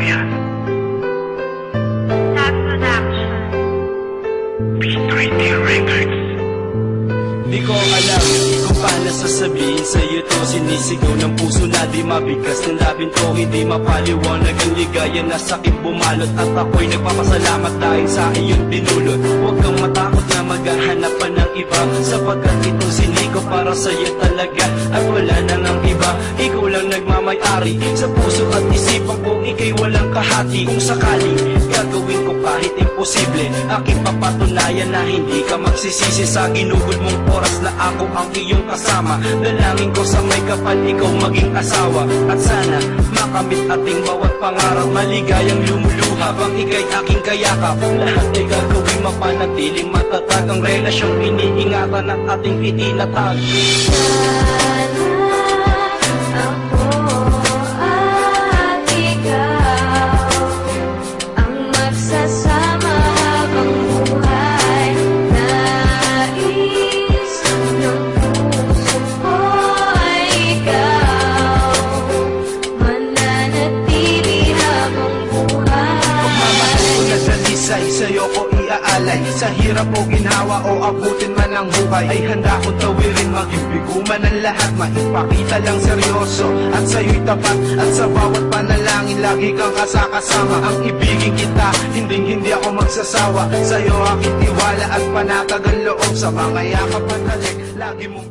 yan. Tag Production. P3D Records. Di ko alam kung paano sasabihin sa'yo to. Sinisigaw ng puso na di mabigkas ng labing to. Hindi mapaliwanag ang ligaya na sa'kin bumalot. At ako'y nagpapasalamat dahil sa iyong dinulot. Huwag kang matakot na maghahanap pa ng iba, sapagkat itong siniko para sa'yo talaga. At wala na ng iba, ikaw lang nagmamay-ari sa puso at isipan ko, ika'y walang kahati. Kung sakaling gagawin ko kahit imposible, aking papatunayan na hindi ka magsisisi sa ginugol mong oras na ako ang iyong kasama. Dalangin ko sa may kapal ikaw maging asawa, at sana makamit ating bawat pangarap. Maligayang lumuluha habang ika'y aking kayakap. Lahat ay gagawin mapanatiling matatag ang relasyong iniingatan at ating itinatag. Sa'yo ko iaalay, sa hirap o ginhawa o abutin man ang buhay, ay handa kong tawirin, maging bigo man ang lahat. Maipakita lang seryoso at sa'yo'y tapat, at sa bawat panalangin lagi kang kasakasama. Ang ibigin kita, hindi ako magsasawa. Sa'yo aking tiwala at panatag ang loob, sa mga yakap at halik lagi mong